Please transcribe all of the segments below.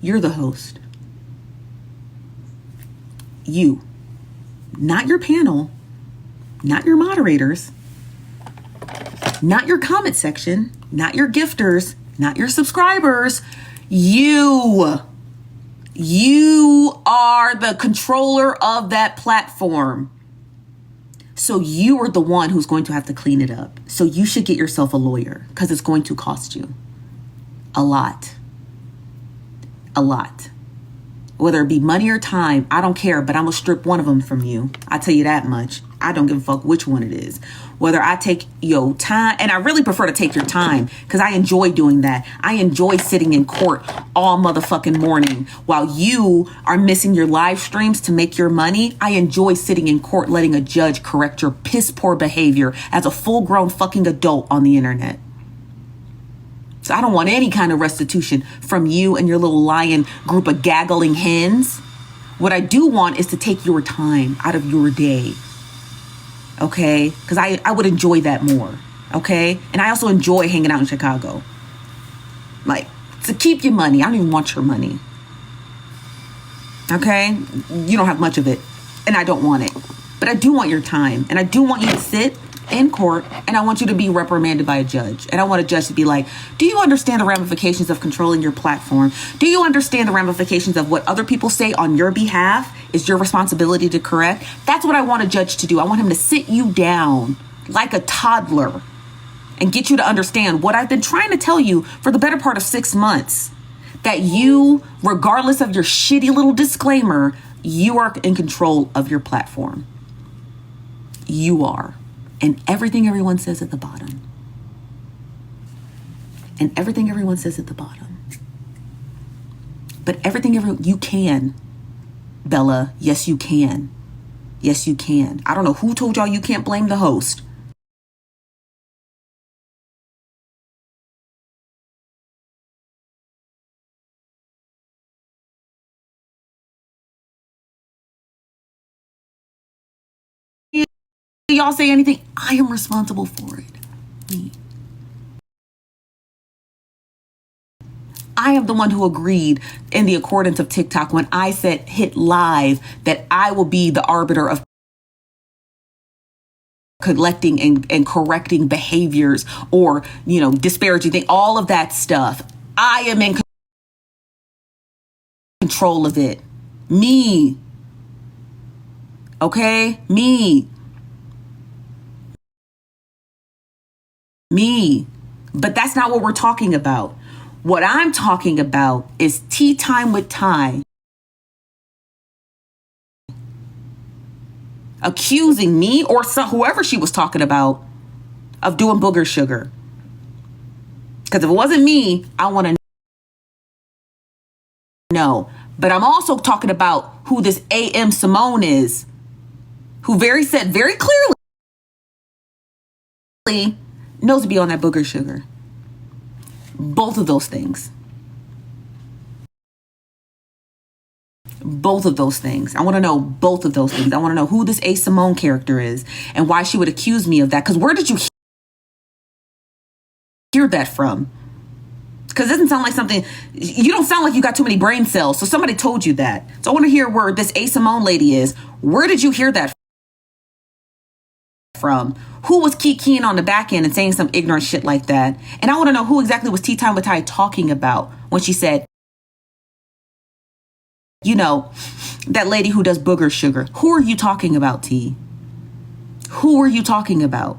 You're the host. You. Not your panel. Not your moderators. Not your comment section. Not your gifters. Not your subscribers. You. You are the controller of that platform. So you are the one who's going to have to clean it up. So you should get yourself a lawyer because it's going to cost you a lot. A lot. Whether it be money or time, I don't care, but I'm going to strip one of them from you. I tell you that much. I don't give a fuck which one it is. Whether I take your time, and I really prefer to take your time because I enjoy doing that. I enjoy sitting in court all motherfucking morning while you are missing your live streams to make your money. I enjoy sitting in court letting a judge correct your piss poor behavior as a full grown fucking adult on the internet. So I don't want any kind of restitution from you and your little lion group of gaggling hens. What I do want is to take your time out of your day. Okay? Because I would enjoy that more. Okay? And I also enjoy hanging out in Chicago. Like, to keep your money. I don't even want your money. Okay? You don't have much of it. And I don't want it. But I do want your time. And I do want you to sit in court, and I want you to be reprimanded by a judge. And I want a judge to be like, do you understand the ramifications of controlling your platform? Do you understand the ramifications of what other people say on your behalf is your responsibility to correct? That's what I want a judge to do. I want him to sit you down like a toddler and get you to understand what I've been trying to tell you for the better part of 6 months. That you, regardless of your shitty little disclaimer, you are in control of your platform. You are. And everything everyone says at the bottom. And everything everyone says at the bottom. But everything you can, Bella. Yes, you can. Yes, you can. I don't know who told y'all you can't blame the host. Y'all say anything, I am responsible for it. Me. I am the one who agreed in the accordance of TikTok when I said hit live that I will be the arbiter of collecting and correcting behaviors or, disparaging things, all of that stuff. I am in control of it. Me. Okay? Me. But that's not what we're talking about. What I'm talking about is tea time with Ty accusing me or whoever she was talking about of doing booger sugar. Because if it wasn't me, I want to know. But I'm also talking about who this A.M. Simone is, who said very clearly knows to be on that booger sugar. Both of those things. Both of those things. I want to know both of those things. I want to know who this A. Simone character is and why she would accuse me of that. Because where did you hear that from? Because it doesn't sound like something, you don't sound like you got too many brain cells. So somebody told you that. So I want to hear where this A. Simone lady is. Where did you hear that from? Who was keying on the back end and saying some ignorant shit like that? And I want to know who exactly was Tea Time with Ty talking about when she said, that lady who does booger sugar. Who are you talking about, T? Who are you talking about?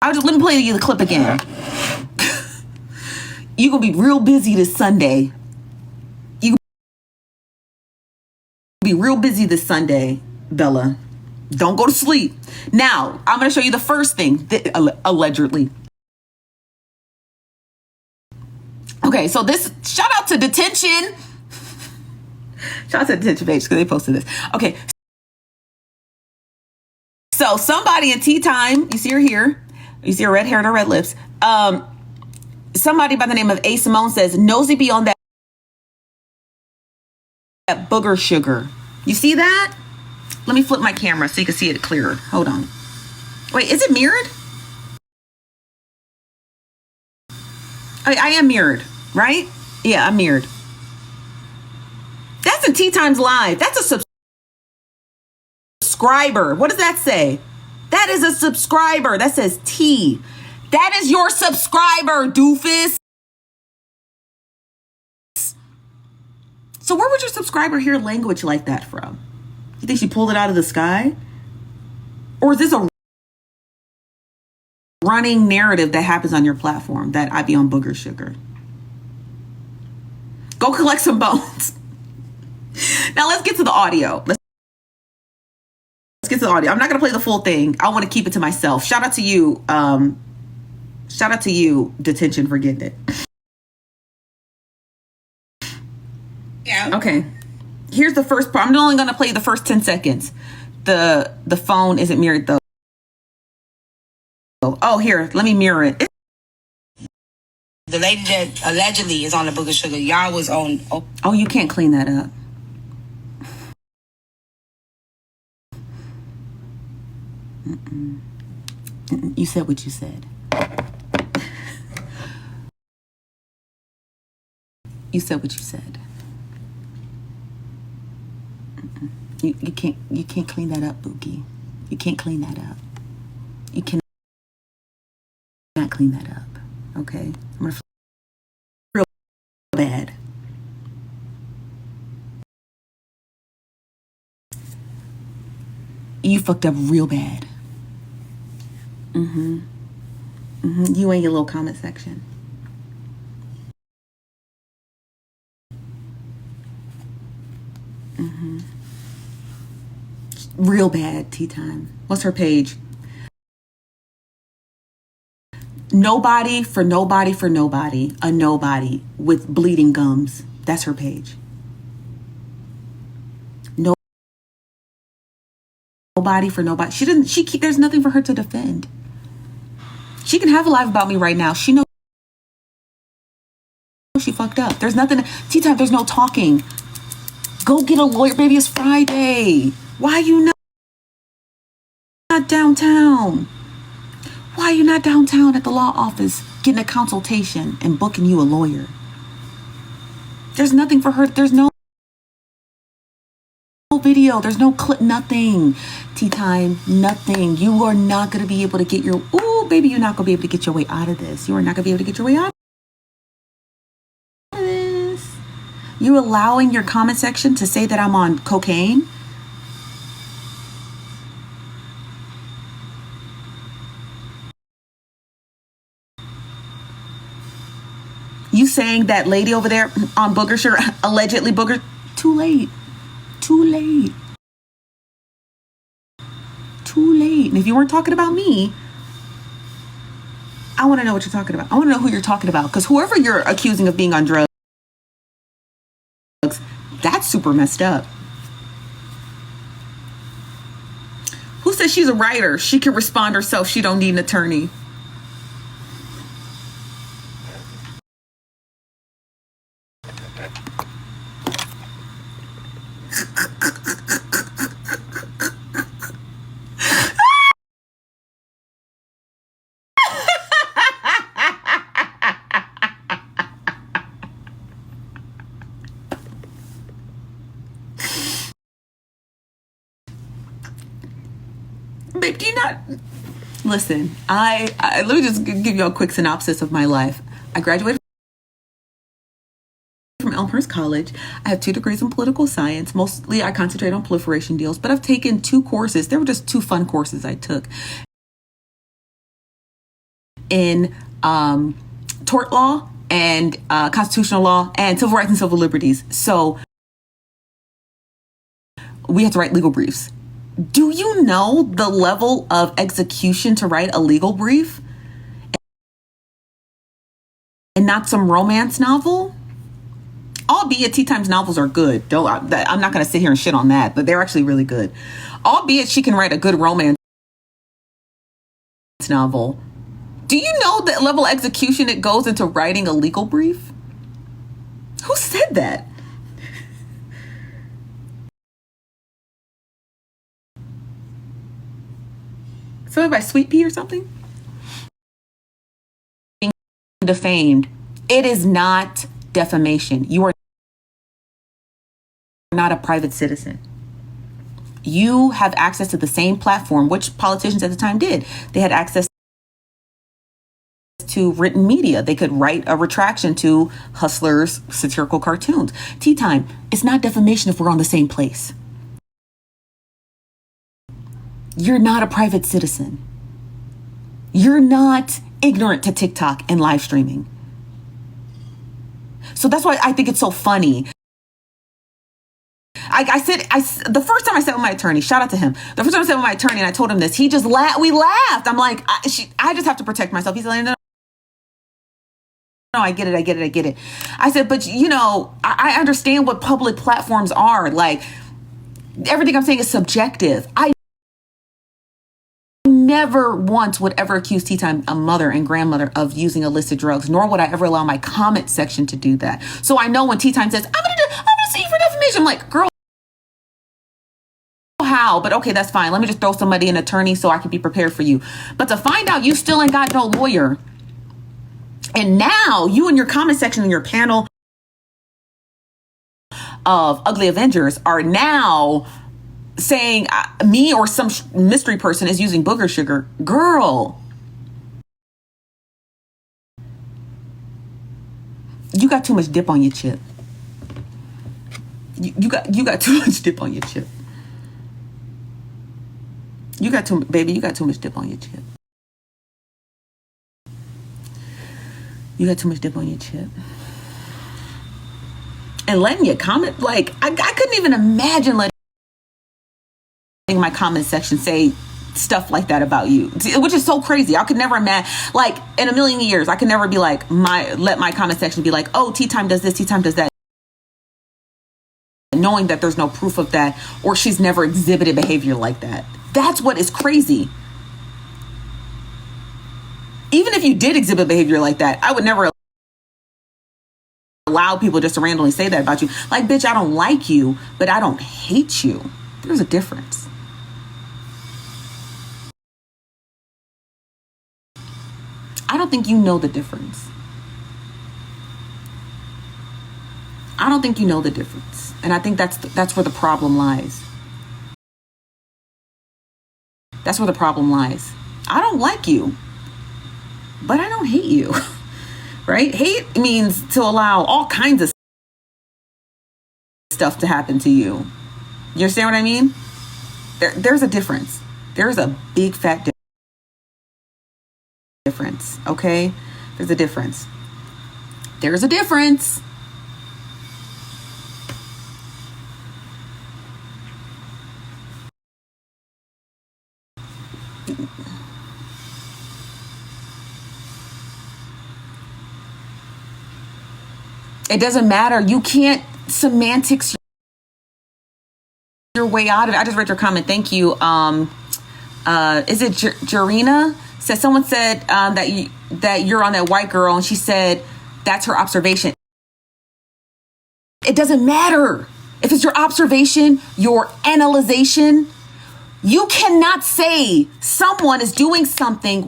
Let me play you the clip again. You're going to be real busy this Sunday. Be real busy this Sunday, Bella. Don't go to sleep. Now, I'm going to show you the first thing, allegedly. Okay, so this, shout out to Detention. Shout out to Detention page because they posted this. Okay. So somebody in Tea Time, you see her here. You see her red hair and her red lips. Somebody by the name of A. Simone says, Nosy be on that booger sugar. You see that? Let me flip my camera so you can see it clearer. Hold on. Wait, is it mirrored? I am mirrored. right? Yeah, I'm mirrored. That's in Tea Times Live. That's a subscriber. What does that say? That is a subscriber. That says T. That is your subscriber, doofus. So where would your subscriber hear language like that from? You think she pulled it out of the sky? Or is this a running narrative that happens on your platform that I be on booger sugar? Go collect some bones. Now let's get to the audio. Let's get to the audio. I'm not going to play the full thing. I want to keep it to myself. Shout out to you. Shout out to you, detention, for getting it. Yeah. Okay. Here's the first part. I'm only going to play the first 10 seconds. The phone isn't mirrored though. Oh, here, let me mirror it. The lady that allegedly is on the booger sugar, y'all was on. Oh, you can't clean that up. You said what you said. You said what you said. You can't clean that up, Bookie. You can't clean that up. You cannot clean that up. Okay? I'm gonna feel real bad. You fucked up real bad. You and your little comment section. Real bad. Tea Time. What's her page? Nobody for nobody for nobody. A nobody with bleeding gums. That's her page. Nobody for nobody. There's nothing for her to defend. She can have a live about me right now. She knows she fucked up. There's nothing. Tea Time, there's no talking. Go get a lawyer, baby. It's Friday. Why are you not downtown? Why are you not downtown at the law office getting a consultation and booking you a lawyer? There's nothing for her. There's no video. There's no clip. Nothing. Tea Time. Nothing. You are not going to be able to get your... Ooh, baby, you're not going to be able to get your way out of this. You are not going to be able to get your way out of this. You allowing your comment section to say that I'm on cocaine? You saying that lady over there on booger sugar, allegedly booger, too late. Too late. Too late. And if you weren't talking about me, I want to know what you're talking about. I want to know who you're talking about. Because whoever you're accusing of being on drugs, that's super messed up. Who says she's a writer? She can respond herself. She don't need an attorney. Babe, do you not... Listen, I let me just give you a quick synopsis of my life. I graduated from Elmhurst College. I have 2 degrees in political science. Mostly I concentrate on proliferation deals, but I've taken 2 courses. They were just 2 fun courses I took in tort law and constitutional law and civil rights and civil liberties. So we had to write legal briefs. Do you know the level of execution to write a legal brief? And not some romance novel? Albeit Tea Times novels are good. I'm not going to sit here and shit on that, but they're actually really good. Albeit she can write a good romance novel. Do you know the level of execution it goes into writing a legal brief? Who said that? Something by Sweet Pea or something? Defamed It is not defamation. You are not a private citizen. You have access to the same platform, which politicians at the time did. They had access to written media. They could write a retraction to Hustler's satirical cartoons. Tea Time, it's not defamation if we're on the same place. You're not a private citizen. You're not ignorant to TikTok and live streaming. So that's why I think it's so funny. The first time I sat with my attorney, shout out to him. The first time I sat with my attorney and I told him this, he just laughed. We laughed. I'm like, I just have to protect myself. He's like, no, I get it. I said, but I understand what public platforms are. Like, everything I'm saying is subjective. I never once would ever accuse Tea Time, a mother and grandmother, of using illicit drugs, nor would I ever allow my comment section to do that. So I know when Tea Time says, I'm gonna sue you for defamation, I'm like, girl, how? But okay, that's fine. Let me just throw somebody an attorney so I can be prepared for you. But to find out you still ain't got no lawyer, and now you and your comment section and your panel of ugly Avengers are now saying me or some mystery person is using booger sugar. Girl, you got too much dip on your chip. You got too much dip on your chip. You got too much dip on your chip. You got too much dip on your chip. And letting your comment, like, I couldn't even imagine letting my comment section say stuff like that about you, which is so crazy. I could never imagine, like, in a million years, I could never be like, let my comment section be like, oh, Tea Time does this, Tea Time does that, knowing that there's no proof of that, or she's never exhibited behavior like that. That's what is crazy. Even if you did exhibit behavior like that, I would never allow people just to randomly say that about you. Like, bitch, I don't like you, but I don't hate you. There's a difference. I don't think you know the difference. I don't think you know the difference. And I think that's where the problem lies. That's where the problem lies. I don't like you, but I don't hate you, right? Hate means to allow all kinds of stuff to happen to you. You understand what I mean? There's a difference. There's a big fat difference, okay? There's a difference. There's a difference. It doesn't matter. You can't semantics your way out of it. I just read your comment. Thank you. Is it Jarina? Someone said that you're on that white girl, and she said that's her observation. It doesn't matter if it's your observation, your analyzation. You cannot say someone is doing something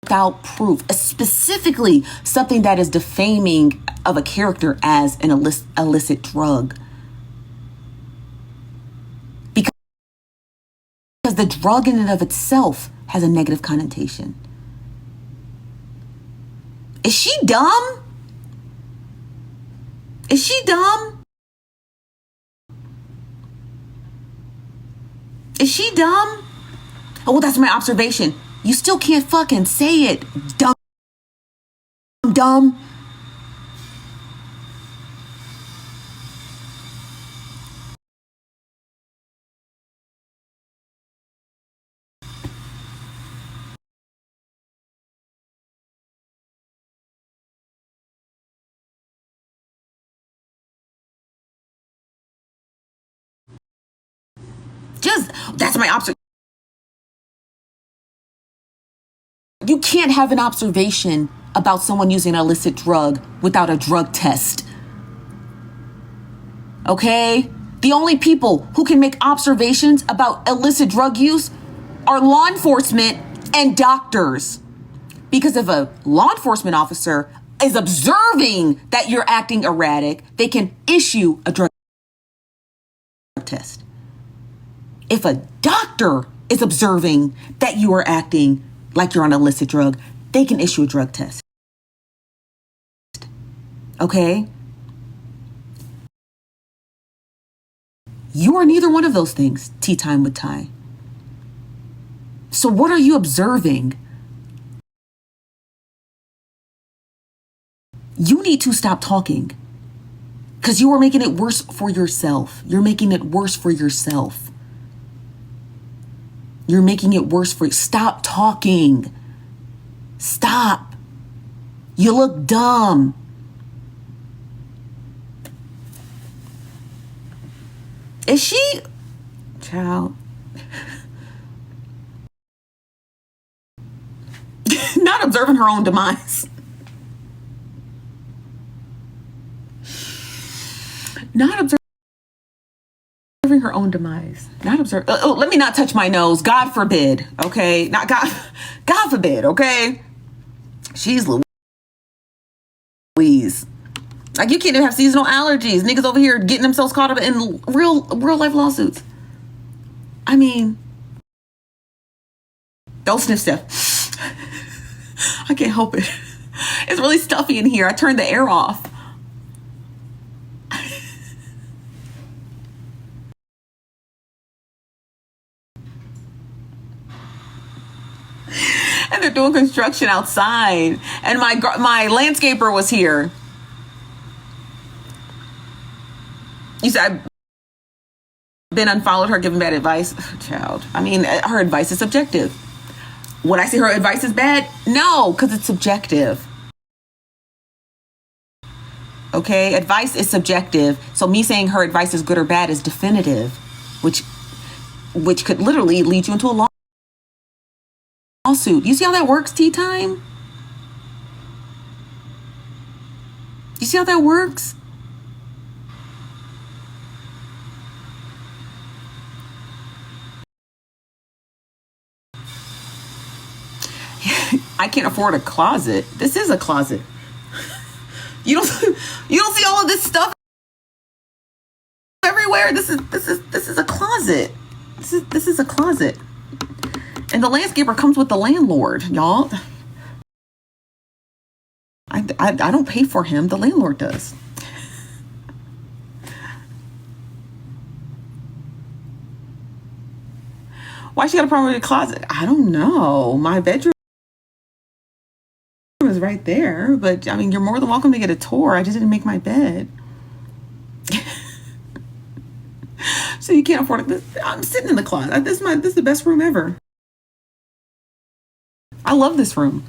without proof, specifically something that is defaming of a character as an illicit drug. Because the drug in and of itself has a negative connotation. Is she dumb? Is she dumb? Is she dumb? Oh, well, that's my observation. You still can't fucking say it, dumb. That's my observation. You can't have an observation about someone using an illicit drug without a drug test. Okay? The only people who can make observations about illicit drug use are law enforcement and doctors. Because if a law enforcement officer is observing that you're acting erratic, they can issue a drug test. If a doctor is observing that you are acting like you're on an illicit drug, they can issue a drug test. Okay? You are neither one of those things, Tea Time with Ty. So what are you observing? You need to stop talking, because you are making it worse for yourself. You're making it worse for yourself. You're making it worse for you. Stop talking. Stop. You look dumb. Is she, child, not observing her own demise? Not observing her own demise. Not observe. Oh, let me not touch my nose. God forbid. Okay, not God. God forbid. Okay. She's Louise. Like, you can't even have seasonal allergies. Niggas over here getting themselves caught up in real life lawsuits. I mean, don't sniff stuff. I can't help it. It's really stuffy in here. I turned the air off. And they're doing construction outside. And my landscaper was here. You said I've been unfollowed her, giving bad advice. Child, I mean, her advice is subjective. Would I say her advice is bad? No, because it's subjective. Okay, advice is subjective. So me saying her advice is good or bad is definitive, which could literally lead you into a lawsuit. You see how that works, Tea Time? You see how that works? I can't afford a closet. This is a closet. You don't see all of this stuff everywhere. This is a closet. This is a closet. And the landscaper comes with the landlord, y'all. I don't pay for him. The landlord does. Why she got a problem with the closet? I don't know. My bedroom is right there, but I mean, you're more than welcome to get a tour. I just didn't make my bed. So you can't afford it. I'm sitting in the closet. This is the best room ever. I love this room.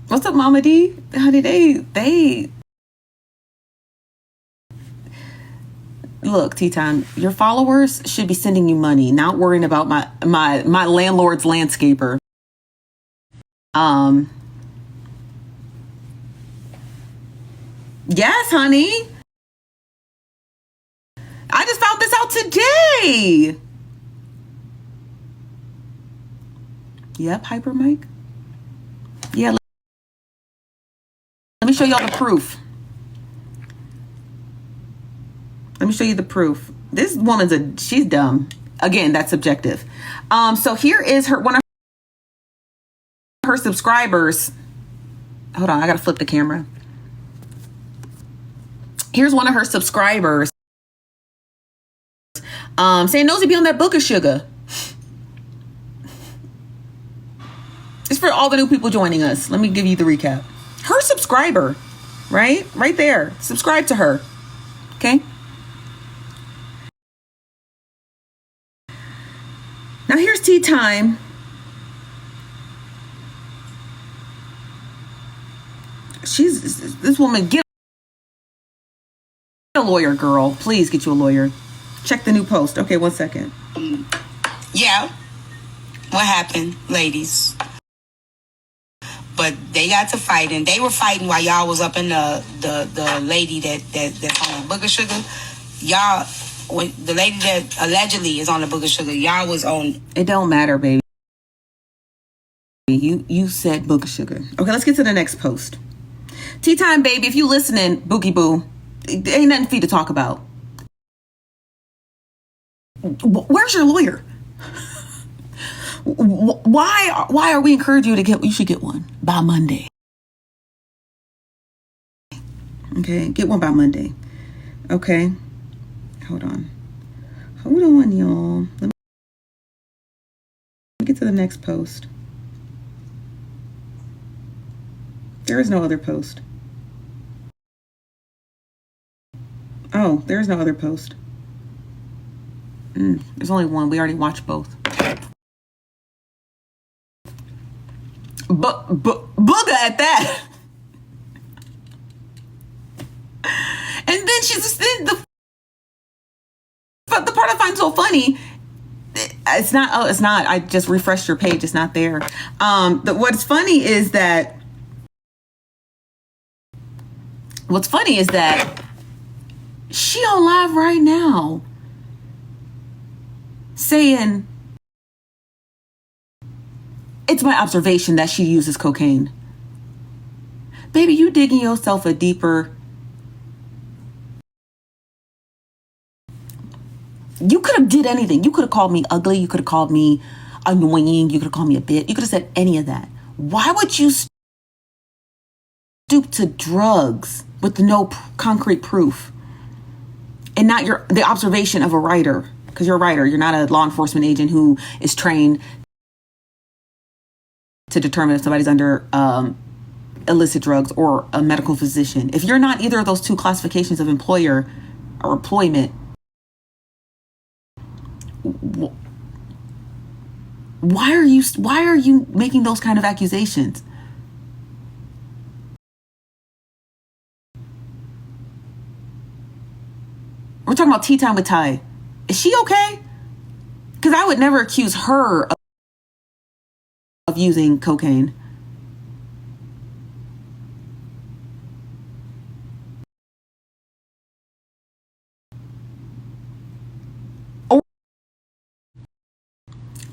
What's up, Mama D? Honey, they look, Tea Time, your followers should be sending you money, not worrying about my landlord's landscaper. Yes, honey. I just found this out today. Yep, Hyper Mike. Yeah, let me show y'all the proof. Let me show you the proof. This woman's she's dumb. Again, that's subjective. So here is one of her subscribers. Hold on, I gotta flip the camera. Here's one of her subscribers saying Nosy be on that book of sugar. It's for all the new people joining us. Let me give you the recap. Her subscriber, right there. Subscribe to her. Okay. Now here's Tea Time. This woman, get a lawyer, girl. Please get you a lawyer. Check the new post. Okay, 1 second. Yeah. What happened, ladies? But they got to fighting. They were fighting while y'all was up in the lady that's on the book of sugar. y'all, when the lady that allegedly is on the Book of Sugar, y'all was on. It don't matter, baby. You said Book of Sugar. Okay, let's get to the next post. Tea time, baby. If you listening, Boogie Boo, ain't nothing for you to talk about. Where's your lawyer? Why are we encouraging you to get? You should get one by Monday. Okay, get one by Monday. Okay, hold on, y'all. Let me get to the next post. There is no other post. Oh, there is no other post. There's only one. We already watched both. Booga at that. And then the part I find so funny. It's not. Oh, it's not. I just refreshed your page. It's not there. What's funny is that she on live right now saying it's my observation that she uses cocaine. Baby, you digging yourself a deeper. You could have did anything. You could have called me ugly. You could have called me annoying. You could have called me a bitch. You could have said any of that. Why would you stoop to drugs with no concrete proof and not the observation of a writer? Because you're a writer. You're not a law enforcement agent who is trained to determine if somebody's under illicit drugs or a medical physician. If you're not either of those two classifications of employer or employment, why are you making those kind of accusations? We're talking about tea time with Ty. Is she okay? Because I would never accuse her of using cocaine.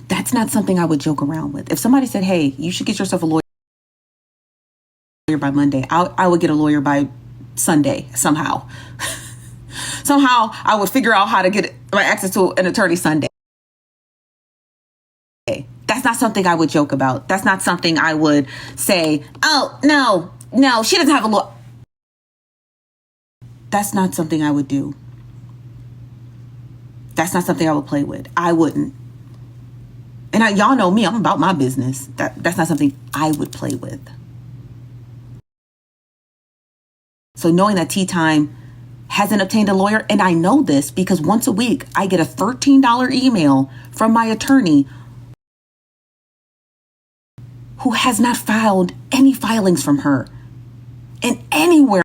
That's not something I would joke around with. If somebody said, hey, you should get yourself a lawyer by Monday, I would get a lawyer by Sunday somehow. Somehow I would figure out how to get my access to an attorney Sunday. That's not something I would joke about. That's not something I would say, oh, no, she doesn't have a lawyer. That's not something I would do. That's not something I would play with. I wouldn't. And y'all know me, I'm about my business. That's not something I would play with. So knowing that Tea Time hasn't obtained a lawyer, and I know this because once a week I get a $13 email from my attorney who has not filed any filings from her in anywhere